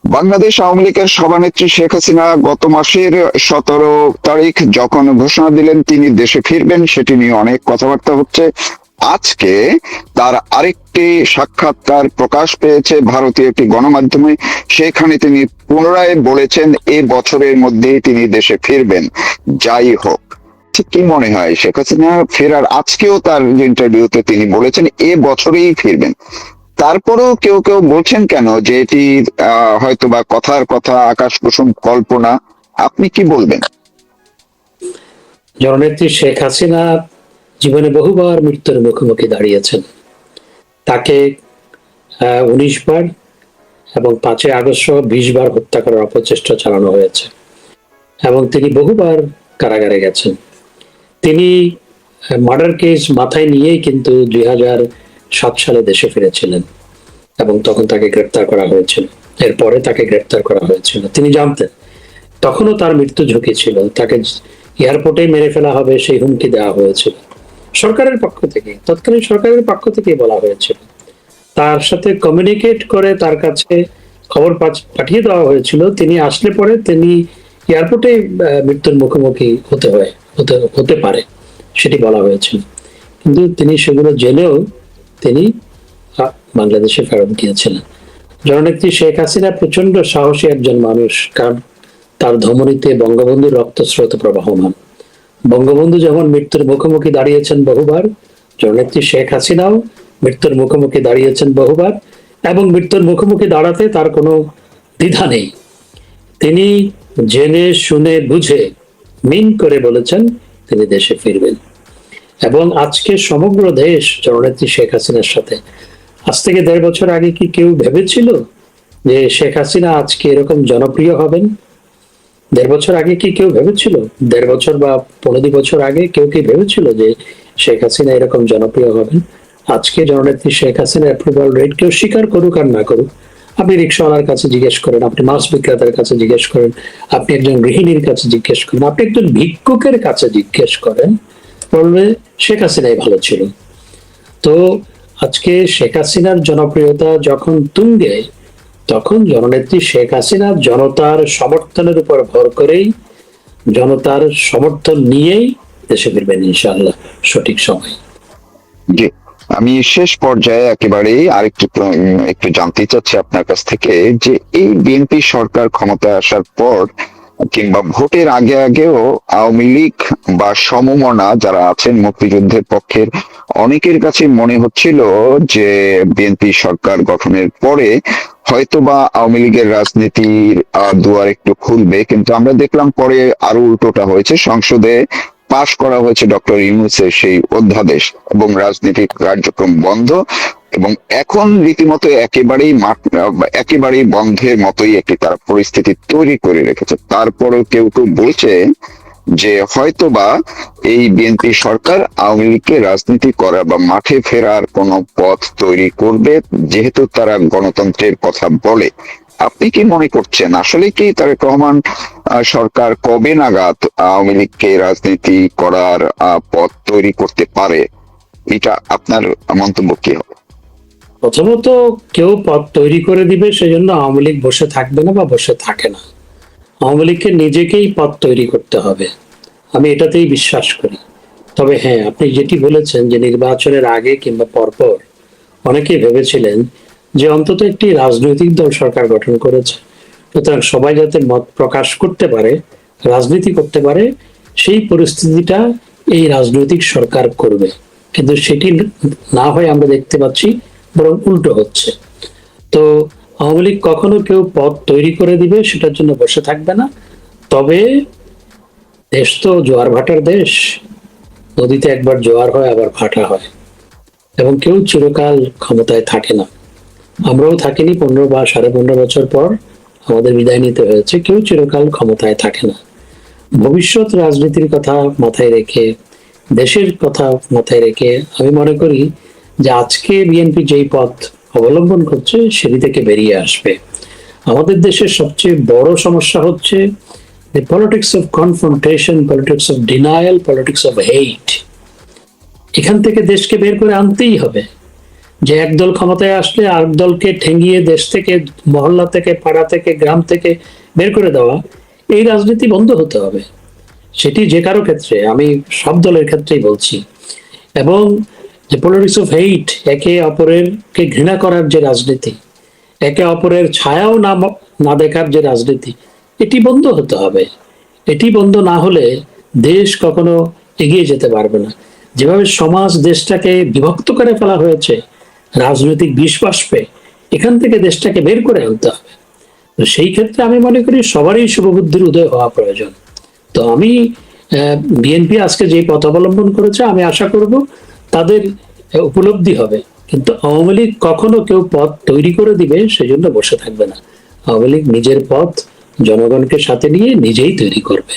বাংলাদেশ আওয়ামী লীগের সভানেত্রী শেখ হাসিনা গত মাসের 17 তারিখ যখন ঘোষণা দিলেন তিনি দেশে ফিরবেন, সেটি নিয়ে অনেক কথাবার্তা হচ্ছে। আজকে তার আরেকটি সাক্ষাৎকার প্রকাশ পেয়েছে ভারতীয় একটি গণমাধ্যমে। সেখানে তিনি পুনরায় বলেছেন এ বছরের মধ্যেই তিনি দেশে ফিরবেন যাই হোক। ঠিক কি মনে হয় শেখ হাসিনা ফেরার, আজকেও তার ইন্টারভিউতে তিনি বলেছেন এ বছরেই ফিরবেন। তারপরেও কেউ কেউ বলছেন কেন যে এটি হয়তো বা কথার কথা, আকাশ কুসুম কল্পনা। আপনি কি বলবেন? জননেত্রী শেখ হাসিনা জীবনে বহুবার মৃত্যুর মুখোমুখি দাঁড়িয়েছেন। তাকে 19 বার এবং 5ই আগস্ট সহ 20 বার হত্যা করার অপচেষ্টা চালানো হয়েছে এবং তিনি বহুবার কারাগারে গেছেন। তিনি মার্ডার কেস মাথায় নিয়েই কিন্তু 2007 সালে দেশে ফিরেছিলেন এবং তখন তাকে গ্রেপ্তার করা হয়েছিল। এরপরে তাকে গ্রেপ্তার করা হয়েছিল। তিনি জানতেন তখনও তার মৃত্যু ঝুঁকি ছিল, তাকে এয়ারপোর্টেই মেরে ফেলা হবে সেই হুমকি দেওয়া হয়েছিল সরকারের পক্ষ থেকে, তৎকালীন সরকারের পক্ষ থেকে বলা হয়েছিল। তার সাথে কমিউনিকেট করে তার কাছে খবর পাঠিয়ে দেওয়া হয়েছিল, তিনি আসলে পরে তিনি এয়ারপোর্টে মৃত্যুর মুখোমুখি হতে পারে সেটি বলা হয়েছিল। কিন্তু তিনি সেগুলো জেনেও তিনি বাংলাদেশে ফেরত গিয়েছিলেন। জননেত্রী শেখ হাসিনা প্রচন্ড সাহসী একজন মানুষ, কারণ তার ধমনীতে বঙ্গবন্ধুর রক্তস্রোত প্রবাহমান। বঙ্গবন্ধু যেমন মৃত্যুর মুখোমুখি দাঁড়িয়েছেন বহুবার, জননেত্রী শেখ হাসিনাও মৃত্যুর মুখোমুখি দাঁড়িয়েছেন বহুবার এবং মৃত্যুর মুখোমুখি দাঁড়াতে তার কোনো দ্বিধা নেই। তিনি জেনে শুনে বুঝে মিন করে বলেছেন তিনি দেশে ফিরবেন। এবং আজকে সমগ্র দেশ জননেত্রী শেখ হাসিনার সাথে। আজ থেকে 1.5 বছর আগে কি কেউ ভেবেছিল যে শেখ হাসিনা আজকে এরকম জনপ্রিয় হবেন? 1.5 বছর আগে কি কেউ ভেবেছিল? 1.5 বছর বা 15 বছর আগে কেউ কি ভেবেছিল যে শেখ হাসিনা এরকম জনপ্রিয় হবেন? আজকে জননেত্রী শেখ হাসিনার অ্যাপ্রুভাল রেট কেউ স্বীকার করুক আর না করুক, আপনি রিক্সাওয়ালার কাছে জিজ্ঞেস করেন, আপনি মাছ বিক্রেতার কাছে জিজ্ঞেস করেন, আপনি একজন গৃহিণীর কাছে জিজ্ঞেস করেন, আপনি একজন ভিক্ষুকের কাছে জিজ্ঞেস করেন, বলবে শেখ হাসিনাই ভালো ছিল। তো আজকে শেখ হাসিনার জনপ্রিয়তা যখন তুঙ্গে, তখন জননেত্রী শেখ হাসিনা জনতার সমর্থনের উপর ভর করেই, জনতার সমর্থন নিয়েই দেশে ফিরবেন ইনশাআল্লাহ সঠিক সময়। জি, আমি শেষ পর্যায়ে একেবারেই একটু জানতে চাচ্ছি আপনার কাছ থেকে যে এই বিএনপি সরকার ক্ষমতায় আসার পর কিংবা ভোটের আগে আগেও আওয়ামী লীগ বা সমমনা যারা আছেন মুক্তিযুদ্ধের পক্ষের, অনেকের কাছে মনে হচ্ছিল যে বিএনপি সরকার গঠনের পরে হয়তোবা আওয়ামী লীগের রাজনীতির দুয়ার একটু খুলবে, কিন্তু আমরা দেখলাম পরে আরো উল্টোটা হয়েছে। সংসদে পাশ করা হয়েছে ডক্টর ইউনূসের সেই অধ্যাদেশ এবং রাজনৈতিক কার্যক্রম বন্ধ, এবং এখন রীতিমতো একেবারেই বন্ধের মতোই একটি তারা পরিস্থিতি তৈরি করে রেখেছে। তারপরেও কেউ কেউ বলছে যে হয়তোবা এই বিএনপি সরকার আওয়ামী লীগকে রাজনীতি করা বা মাঠে ফেরার কোন পথ তৈরি করবে, যেহেতু তারা গণতন্ত্রের কথা বলে। আপনি কি মনে করছেন আসলে কি তারেক রহমান সরকার কবে নাগাদ আওয়ামী লীগকে রাজনীতি করার পথ তৈরি করতে পারে? এটা আপনার মন্তব্য কি হবে? প্রথমত, কেউ পথ তৈরি করে দিবে সেজন্য আওয়ামী লীগ বসে থাকবে না বা বসে থাকে না। আওয়ামী লীগকে নিজেকেই পথ তৈরি করতে হবে, আমি এটাতেই বিশ্বাস করি। তবে হ্যাঁ, আপনি যেটি বলেছেন যে নির্বাচনের আগে কিংবা পরপর অনেকেই ভেবেছিলেন যে অন্তত একটি রাজনৈতিক দল সরকার গঠন করেছে, সুতরাং সবাই যাতে মত প্রকাশ করতে পারে, রাজনীতি করতে পারে, সেই পরিস্থিতিটা এই রাজনৈতিক সরকার করবে। কিন্তু সেটি না হয় আমরা দেখতে পাচ্ছি বরং উল্টো হচ্ছে। তো আওয়ামী লীগ কখনো কেউ পথ তৈরি করে দিবে সেটার জন্য বসে থাকবে না। তবে দেশ তো জোয়ার ভাটার দেশ, নদীতে একবার জোয়ার হয় আবার ভাটা হয়, এবং কেউ চিরকাল ক্ষমতায় থাকে না। আমরাও থাকিনি, 15 বা 15.5 বছর পর আমাদের বিদায় নিতে হয়েছে। কেউ চিরকাল ক্ষমতায় থাকে না। ভবিষ্যৎ রাজনীতির কথা মাথায় রেখে, দেশের কথা মাথায় রেখে আমি মনে করি যে আজকে বিএনপি যেই পথ অবলম্বন করছে সেটি থেকে বেরিয়ে আসবে। আমাদের দেশের সবচেয়ে বড় সমস্যা হচ্ছে the politics of confrontation, politics of denial, politics of hate। এখান থেকে দেশকে বের করে আনতেই হবে। যে একদল ক্ষমতায় আসলে আরেক দলকে ঠেঙ্গিয়ে দেশ থেকে, মহল্লা থেকে, পাড়া থেকে, গ্রাম থেকে বের করে দেওয়া, এই রাজনীতি বন্ধ হতে হবে। সেটি যে কারো ক্ষেত্রে, আমি সব দলের ক্ষেত্রেই বলছি। এবং যে পলিটিক্স অফ হেইট, একে অপরের কে ঘৃণা করার যে রাজনীতি, একে অপরের ছায়াও না না দেখার যে রাজনীতি, এটি বন্ধ হতে হবে। এটি বন্ধ না হলে দেশ কখনো এগিয়ে যেতে পারবে না। যেভাবে সমাজ দেশটাকে বিভক্ত করে ফেলা হয়েছে রাজনৈতিক বিষবাষ্পে, এখান থেকে দেশটাকে বের করে আনতে হবে। তো সেই ক্ষেত্রে আমি মনে করি সবারই শুভবুদ্ধির উদয় হওয়া প্রয়োজন। তো আমি বিএনপি আজকে যে পথ অবলম্বন করেছে, আমি আশা করব তাদের উপলব্ধি হবে। কিন্তু আওয়ামী লীগ কখনো কেউ পথ তৈরি করে দিবে সেজন্য বসে থাকবে না। আওয়ামী লীগ নিজের পথ জনগণকে সাথে নিয়ে নিজেই তৈরি করবে।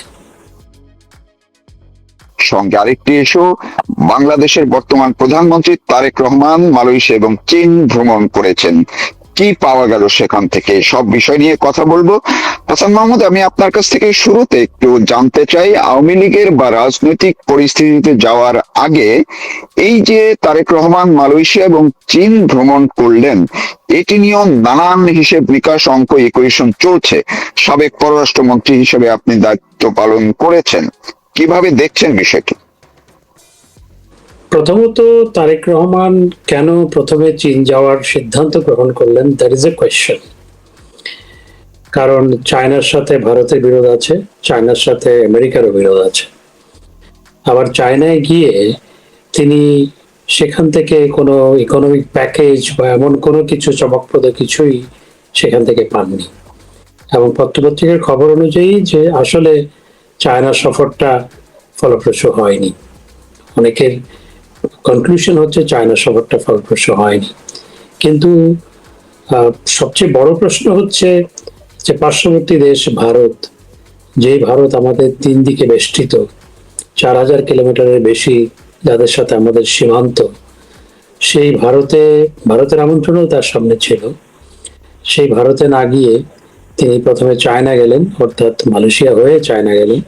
সঙ্গে আরেকটি ইস্যু, বাংলাদেশের বর্তমান প্রধানমন্ত্রী তারেক রহমান মালয়েশিয়া এবং চীন ভ্রমণ করেছেন। কি পাওয়া গেল সেখান থেকে, সব বিষয় নিয়ে কথা বলবো। হাসান মাহমুদ, আমি আপনার কাছ থেকে শুরুতে একটু জানতে চাই, আওয়ামী লীগের বা রাজনৈতিক পরিস্থিতিতে যাওয়ার আগে এই যে তারেক রহমান মালয়েশিয়া এবং চীন ভ্রমণ করলেন, এটি নিয়েও নানান হিসেব নিকাশ, অঙ্ক, ইকুয়েশন চলছে। সাবেক পররাষ্ট্রমন্ত্রী হিসেবে আপনি দায়িত্ব পালন করেছেন, কিভাবে দেখছেন বিষয়টি? প্রথমত, তারেক রহমান কেন প্রথমে চীন যাওয়ার সিদ্ধান্ত গ্রহণ করলেন, দ্যাট ইজ এ কোয়েশ্চেন। কারণ চায়নার সাথে ভারতের বিরোধ আছে, চায়নার সাথে আমেরিকারও বিরোধ আছে। আবার চায়নায় গিয়ে তিনি সেখান থেকে কোনো ইকোনমিক প্যাকেজ বা এমন কোনো কিছু চমকপ্রদ কিছুই সেখান থেকে পাননি। এবং পত্রপত্রিকার খবর অনুযায়ী যে আসলে চায়না সফরটা ফলপ্রসূ হয়নি। অনেকের কনক্লুশন হচ্ছে চায়না সফরটা ফলপ্রসূ হয়নি। কিন্তু সবচেয়ে বড় প্রশ্ন হচ্ছে যে পার্শ্ববর্তী দেশ ভারত, যে ভারত আমাদের তিন দিকে বেষ্টিত, 4000 কিলোমিটারের বেশি যাদের সাথে আমাদের সীমান্ত, সেই ভারতের আমন্ত্রণও তার সামনে ছিল। সেই ভারতে না গিয়ে তিনি প্রথমে চায়না গেলেন, অর্থাৎ মালয়েশিয়া হয়ে চায়না গেলেন।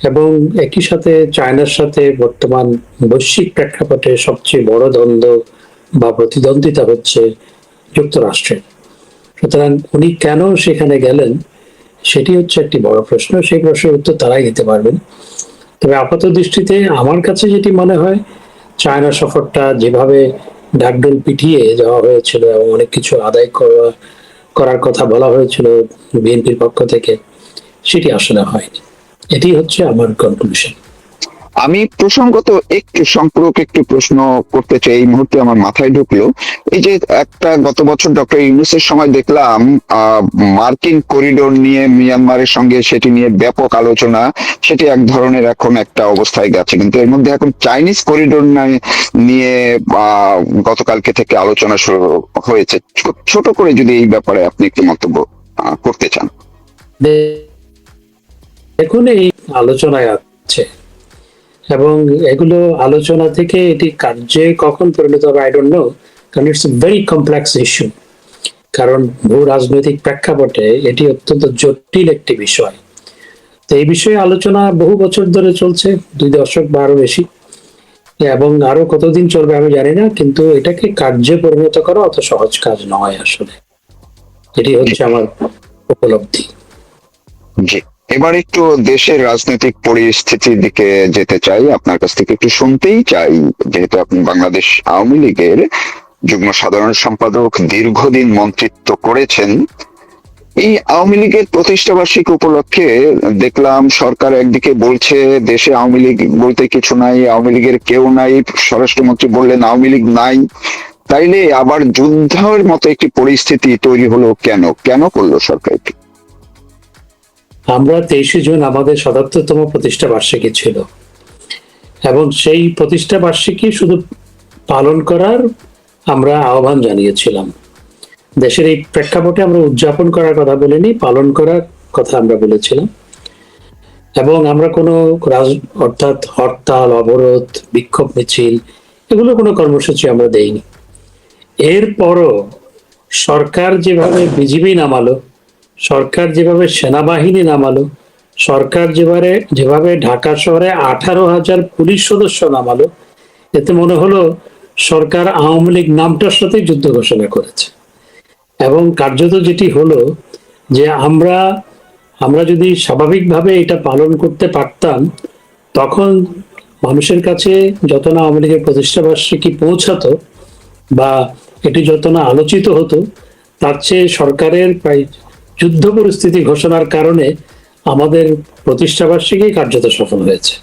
এবং একই সাথে চায়নার সাথে বর্তমান বৈশ্বিক প্রেক্ষাপটে সবচেয়ে বড় দ্বন্দ্ব বা প্রতিদ্বন্দ্বিতা হচ্ছে যুক্তরাষ্ট্রের। সুতরাং উনি কেন সেখানে গেলেন সেটি হচ্ছে একটি বড় প্রশ্ন। সেই প্রশ্নের উত্তর তারাই দিতে পারবেন। তবে আপাত দৃষ্টিতে আমার কাছে যেটি মনে হয়, চায়না সফরটা যেভাবে ডাকডোল পিটিয়ে যাওয়া হয়েছিল এবং অনেক কিছু আদায় করার কথা বলা হয়েছিল বিএনপির পক্ষ থেকে, সেটি আসলে হয়নি। এটি হচ্ছে আমার কনক্লুশন। আমি প্রসঙ্গত একটু সম্পর্ক একটু প্রশ্ন করতে চাই, এই মুহূর্তে আমার মাথায় ঢুকলো। এই যে একটা গত বছর ডক্টর ইউনূসের সময় দেখলাম মার্কিন করিডোর নিয়ে মিয়ানমারের সঙ্গে সেটি নিয়ে ব্যাপক আলোচনা, সেটি এক ধরনের এখন একটা অবস্থায় গেছে। কিন্তু এর মধ্যে এখন চাইনিজ করিডোর নিয়ে গতকালকে থেকে আলোচনা শুরু হয়েছে। ছোট করে যদি এই ব্যাপারে আপনি একটু মন্তব্য করতে চান। দেখুন, এই আলোচনায় আছে এবং এগুলো আলোচনা থেকে এটি কার্যে কখন পরিণত হবে আই ডোন্ট নো, কারণ it's a very complex issue. কারণ ভূ রাজনৈতিক প্রেক্ষাপটে এটি অত্যন্ত জটিল একটি বিষয়। তো এই বিষয়ে আলোচনা বহু বছর ধরে চলছে, 2 দশক বা আরো বেশি, এবং আরো কতদিন চলবে আমি জানি না। কিন্তু এটাকে কার্যে পরিণত করা অত সহজ কাজ নয় আসলে। এটি হচ্ছে আমার উপলব্ধি। জি, এবার একটু দেশের রাজনৈতিক পরিস্থিতির দিকে যেতে চাই, আপনার কাছ থেকে একটু শুনতেই চাই। যেহেতু আপনি বাংলাদেশ আওয়ামী লীগের যুগ্ম সাধারণ সম্পাদক, দীর্ঘদিন মন্ত্রিত্ব করেছেন, এই আওয়ামী লীগের প্রতিষ্ঠা বার্ষিকী উপলক্ষে দেখলাম সরকার একদিকে বলছে দেশে আওয়ামী লীগ বলতে কিছু নাই, আওয়ামী লীগের কেউ নাই, স্বরাষ্ট্রমন্ত্রী বললেন আওয়ামী লীগ নাই। তাইলে আবার যুদ্ধের মতো একটি পরিস্থিতি তৈরি হলো কেন? কেন করলো সরকার এটি? আমরা 23শে জুন আমাদের 77তম প্রতিষ্ঠা বার্ষিকী ছিল, এবং সেই প্রতিষ্ঠা বার্ষিকী শুধু পালন করার আমরা আহ্বান জানিয়েছিলাম। দেশের এই প্রেক্ষাপটে আমরা উদযাপন করার কথা বলিনি, পালন করার কথা আমরা বলেছিলাম। এবং আমরা কোনো অর্থাৎ হরতাল, অবরোধ, বিক্ষোভ মিছিল, এগুলো কোনো কর্মসূচি আমরা দেইনি। এরপরও সরকার যেভাবে বিজিবি নামালো, সরকার যেভাবে সেনাবাহিনী নামালো, সরকার যেভাবে ঢাকা শহরে 18,000 পুলিশ সদস্য নামালো, এতে মনে হলো সরকার আওয়ামী লীগ নামটার সাথে যুদ্ধ ঘোষণা করেছে। এবং কার্যত যেটি হলো যে আমরা যদি স্বাভাবিকভাবে এটা পালন করতে পারতাম, তখন মানুষের কাছে যত না আওয়ামী লীগের প্রতিষ্ঠা বার্ষিকী পৌঁছাতো বা এটি যত না আলোচিত হতো, তার চেয়ে সরকারের প্রায় যুদ্ধ পরিস্থিতি ঘোষণার কারণে আমাদের প্রতিষ্ঠা বার্ষিকী কার্যত সফল হয়েছে।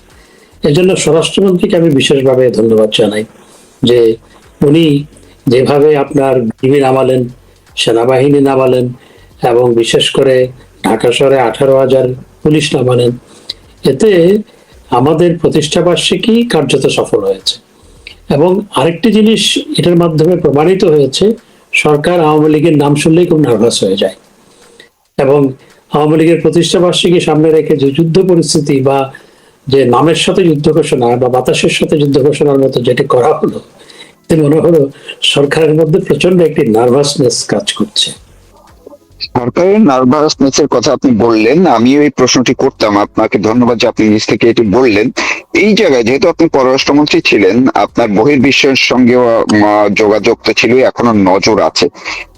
এজন্য স্বরাষ্ট্রমন্ত্রীকে আমি বিশেষভাবে ধন্যবাদ জানাই যে উনি যেভাবে আপনার বিজিবি নামালেন, সেনাবাহিনী নামালেন এবং বিশেষ করে ঢাকা শহরে 18,000 পুলিশ নামালেন, এতে আমাদের প্রতিষ্ঠা বার্ষিকী কার্যত সফল হয়েছে। এবং আরেকটি জিনিস এটার মাধ্যমে প্রমাণিত হয়েছে, সরকার আওয়ামী লীগের নাম শুনলেই খুব নার্ভাস হয়ে যায়। এবং আওয়ামী লীগের প্রতিষ্ঠা বার্ষিকী সামনে রেখে যে যুদ্ধ পরিস্থিতি বা যে নামের সাথে যুদ্ধ ঘোষণা বা বাতাসের সাথে যুদ্ধ ঘোষণার মতো যেটি করা হলো, এতে মনে হলো সরকারের মধ্যে প্রচন্ড একটি নার্ভাসনেস কাজ করছে। সরকারের নার্ভাসনেসের কথা আপনি বললেন, আমিও এই প্রশ্নটি করতাম। আপনাকে ধন্যবাদ যে আপনি নিজ থেকে এটি বললেন। এই জায়গায় যেহেতু আপনি পররাষ্ট্রমন্ত্রী ছিলেন, আপনার বহির্বিশ্বের সঙ্গেও যোগাযোগ তো ছিল, এখনো নজর আছে।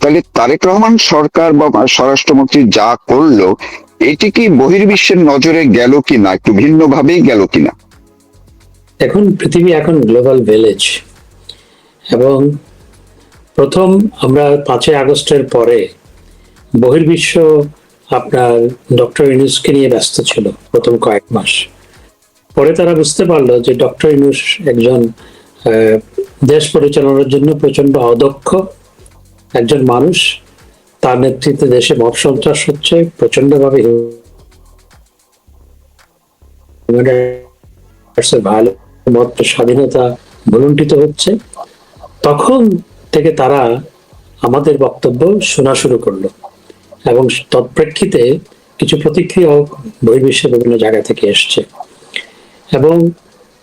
তাহলে তারেক রহমান সরকার বা স্বরাষ্ট্রমন্ত্রী যা করলো, এটি কি বহির্বিশ্বের নজরে গেল কিনা, একটু ভিন্ন ভাবেই গেল কিনা? এখন পৃথিবী এখন গ্লোবাল ভিলেজ, এবং প্রথম আমরা 5ই আগস্টের পরে বহির্বিশ্ব আপনার ডক্টর ইউনূসকে নিয়ে ব্যস্ত ছিল প্রথম কয়েক মাস। পরে তারা বুঝতে পারলো যে ডক্টর ইউনূস একজন দেশ পরিচালনার জন্য প্রচন্ড অদক্ষ একজন মানুষ। তার নেতৃত্বে দেশে মব সন্ত্রাস হচ্ছে, প্রচন্ডভাবে মত স্বাধীনতা ভুলুণ্ঠিত হচ্ছে। তখন থেকে তারা আমাদের বক্তব্য শোনা শুরু করলো, এবং তৎপ্রেক্ষিতে কিছু প্রতিক্রিয়া বহির্বিশ্বের বিভিন্ন জায়গা থেকে এসছে। এবং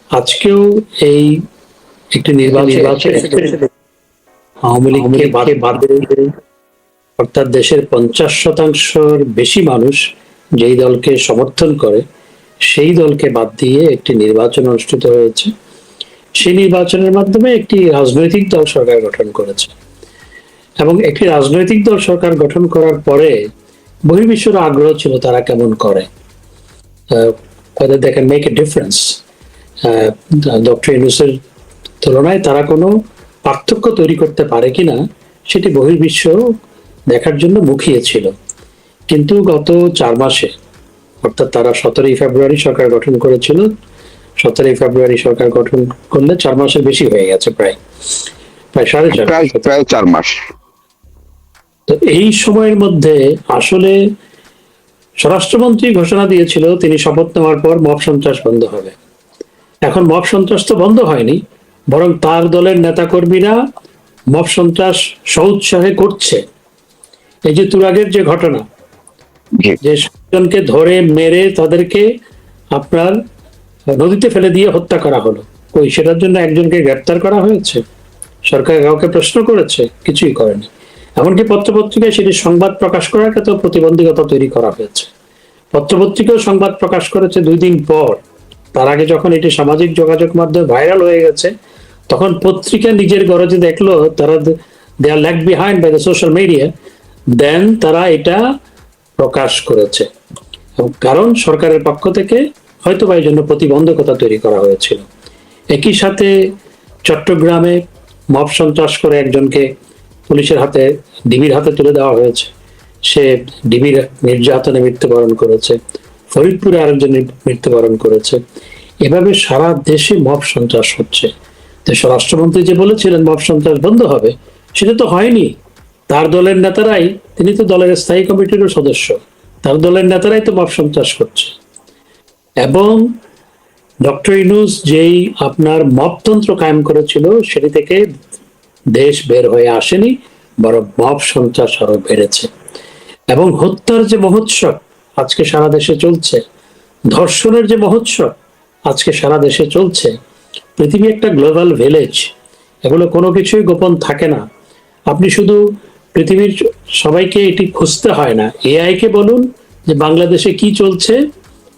আজকেও এই একটি নির্বাচন আওয়ামী লীগকে বাদে, অর্থাৎ দেশের 50% বেশি মানুষ যেই দলকে সমর্থন করে সেই দলকে বাদ দিয়ে একটি নির্বাচন অনুষ্ঠিত হয়েছে। সেই নির্বাচনের মাধ্যমে একটি রাজনৈতিক দল সরকার গঠন করেছে, এবং একটি রাজনৈতিক দল সরকার গঠন করার পরে বহির্বিশ্বের আগ্রহ ছিল তারা কেমন করে, whether they can make a difference। Doctor ইউনূসের তুলনায় তারা কোনো পার্থক্য তৈরি করতে পারে কিনা সেটি বহির্বিশ্ব দেখার জন্য মুখিয়ে ছিল। কিন্তু গত 4 মাসে, অর্থাৎ তারা 17ই ফেব্রুয়ারি সরকার গঠন করেছিল, 17ই ফেব্রুয়ারি সরকার গঠন করলে 4 মাসের বেশি হয়ে গেছে, প্রায় 4 মাস। তো এই সময়ের মধ্যে আসলে স্বরাষ্ট্রমন্ত্রী ঘোষণা দিয়েছিল তিনি শপথ নেওয়ার পর মব সন্ত্রাস বন্ধ হবে। এখন মব সন্ত্রাস তো বন্ধ হয়নি, বরং তার দলের নেতাকর্মীরা মব সন্ত্রাস স্বউৎসাহে করছে। এই যে তুরাগের যে ঘটনা, যে 7 জনকে ধরে মেরে তাদেরকে আপনার নদীতে ফেলে দিয়ে হত্যা করা হলো, ওই সেটার জন্য একজনকে গ্রেপ্তার করা হয়েছে? সরকার কাউকে প্রশ্ন করেছে? কিছুই করেনি। এমনকি পত্রপত্রিকায় সেটি সংবাদ প্রকাশ করার ক্ষেত্রে প্রতিবন্ধকতা তৈরি করা হয়েছে। পত্রপত্রিকাও সংবাদ প্রকাশ করেছে 2 দিন পর। তার আগে যখন এটি সামাজিক যোগাযোগ মাধ্যমে ভাইরাল হয়ে গেছে, তখন পত্রিকা নিজের গরজে দেখলো তারা they are lag behind by the social media, then তারা এটা প্রকাশ করেছে। কারণ সরকারের পক্ষ থেকে হয়তো বা এই জন্য প্রতিবন্ধকতা তৈরি করা হয়েছিল। একই সাথে চট্টগ্রামে মব সন্ত্রাস করে একজনকে পুলিশের হাতে, ডিবির হাতে তুলে দেওয়া হয়েছে, সে ডিবির নির্যাতনে মৃত্যুবরণ করেছে। ফরিদপুরে আরেকজন মৃত্যুবরণ করেছে। এভাবে সারা দেশে মব সন্ত্রাস হচ্ছে। তো স্বরাষ্ট্রমন্ত্রী যে বলেছিলেন মব সন্ত্রাস বন্ধ হবে, সেটা তো হয়নি। তার দলের নেতারাই, তিনি তো দলের স্থায়ী কমিটিরও সদস্য, তার দলের নেতারাই তো মব সন্ত্রাস করছে। এবং ডক্টর ইউনূস যেই আপনার মবতন্ত্র কায়েম করেছিল, সেটি থেকে দেশ বের হয়ে আসেনি, বরং মব সন্ত্রাস আরো বেড়েছে। এবং হত্যার যে মহোৎসব আজকে সারা দেশে চলছে, ধর্ষণের যে মহোৎসব আজকে সারা দেশে চলছে, পৃথিবী একটা গ্লোবাল ভিলেজ, এগুলো কোনো কিছুই গোপন থাকে না। আপনি শুধু পৃথিবীর সবাইকে এটি খুঁজতে হয় না, এআই কে বলুন যে বাংলাদেশে কি চলছে,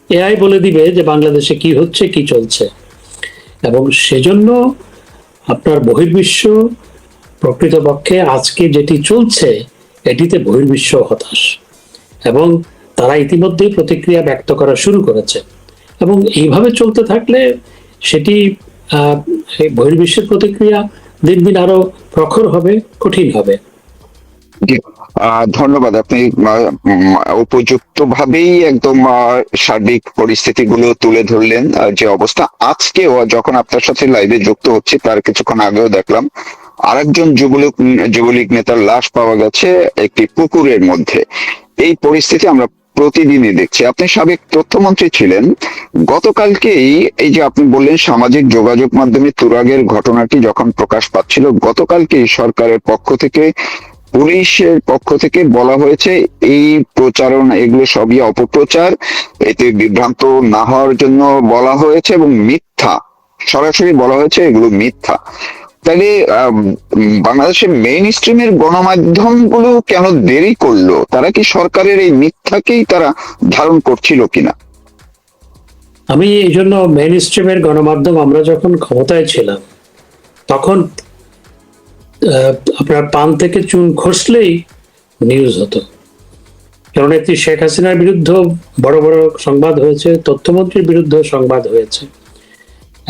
এআই বলে দিবে যে বাংলাদেশে কি হচ্ছে, কি চলছে। এবং সেজন্য আপনার বহির্বিশ্ব প্রকৃতপক্ষে আজকে যেটি চলছে এটিতে বহির্বিশ্ব হতাশ, এবং তারা ইতিমধ্যেই প্রতিক্রিয়া ব্যক্ত করা শুরু করেছে, এবং এইভাবে চলতে থাকলে সেটি এই বহির্বিশ্বের প্রতিক্রিয়া দিন দিন আরো প্রখর হবে, কঠিন হবে। জি, ধন্যবাদ। আপনি উপযুক্ত ভাবেই একদম সার্বিক পরিস্থিতিগুলো তুলে ধরলেন। যে অবস্থা আজকেও যখন আপনার সাথে লাইভে যুক্ত হচ্ছে তার কিছুক্ষণ আগেও দেখলাম আরেকজন যুবলীগ নেতার লাশ পাওয়া গেছে একটি পুকুরের মধ্যে। এই পরিস্থিতি আমরা প্রতিদিনই দেখছি। আপনি সাবেক তথ্যমন্ত্রী ছিলেন। গতকালকেই এই যে আপনি বললেন সামাজিক যোগাযোগ মাধ্যমে তুরাগের ঘটনাটি যখন প্রকাশ পাচ্ছিল, গতকালকেই সরকারের পক্ষ থেকে, পুলিশের পক্ষ থেকে বলা হয়েছে এই প্রচারণা এগুলো সবই অপপ্রচার, এতে বিভ্রান্ত না হওয়ার জন্য বলা হয়েছে এবং মিথ্যা, সরাসরি বলা হয়েছে এগুলো মিথ্যা। তাহলে বাংলাদেশের মেইন স্ট্রিমের গণমাধ্যম গুলো কেন দেরি করলো? তারা কি সরকারের এই মিথ্যাকেই তারা ধারণ করছিল কিনা? আমি এই জন্য মেইন স্ট্রিমের গণমাধ্যম, আমরা যখন ক্ষমতায় ছিলাম তখন আপনার পান থেকে চুন খসলেই নিউজ হতো। কারণ একটি শেখ হাসিনার বিরুদ্ধে বড় বড় সংবাদ হয়েছে, তথ্যমন্ত্রীর বিরুদ্ধে সংবাদ হয়েছে,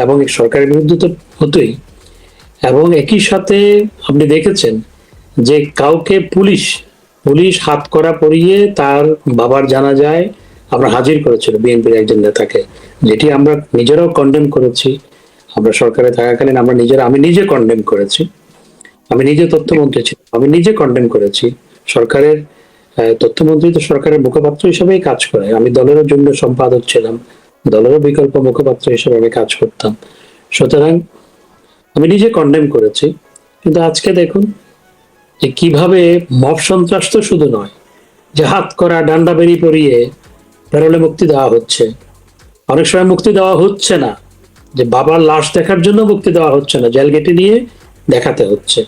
এবং সরকারের বিরুদ্ধে তো হতোই। এবং একই সাথে আপনি দেখেছেন যে কাউকে পুলিশ পুলিশ হাত করা পরিয়ে তার বাবার জানাজায় আমরা হাজির করেছিল বিএনপির একজন নেতাকে, যেটি আমরা নিজেরাও কন্ডেম করেছি। আমরা সরকারে থাকাকালীন আমি নিজে কন্ডেম করেছি। আমি নিজে তথ্যমন্ত্রী ছিলাম, আমি নিজে কন্ডেম করেছি। সরকারের তথ্যমন্ত্রী তো সরকারের মুখপাত্র হিসেবেই কাজ করে। আমি দলেরও যুগ্ম সম্পাদক ছিলাম, দলেরও বিকল্প মুখপাত্র হিসেবে আমি কাজ করতাম। সুতরাং আমি নিজে কন্ডেম করেছি। কিন্তু আজকে দেখুন যে কিভাবে মব সন্ত্রাস তো শুধু নয়, যে হাত করা ডান্ডা বেরি পরিয়ে প্যারোলে মুক্তি দেওয়া হচ্ছে, অনেক সময় মুক্তি দেওয়া হচ্ছে না, যে বাবার লাশ দেখার জন্য মুক্তি দেওয়া হচ্ছে না, জেল গেটে নিয়ে দেখাতে হচ্ছে।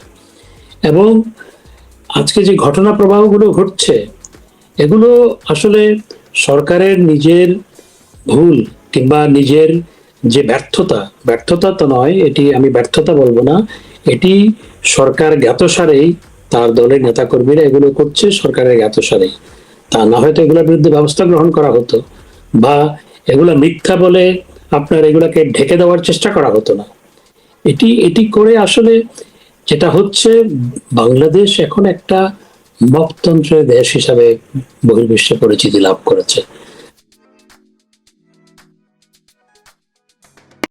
এবং আজকে যে ঘটনা প্রবাহগুলো ঘটছে এগুলো আসলে সরকারের নিজের ভুল কিংবা নিজের যে ব্যর্থতা তো নয়, এটি আমি ব্যর্থতা বলবো না, এটি সরকার জ্ঞাতসারেই, তার দলের নেতাকর্মীরা এগুলো করছে সরকারের জ্ঞাতসারেই। তা না হয়তো এগুলোর বিরুদ্ধে ব্যবস্থা গ্রহণ করা হতো, বা এগুলা মিথ্যা বলে আপনার এগুলাকে ঢেকে দেওয়ার চেষ্টা করা হতো না। এটি করে আসলে যেটা হচ্ছে, বাংলাদেশ এখন একটা মপতন্ত্রের দেশ হিসাবে বহির্বিশ্বে পরিচিতি লাভ করেছে।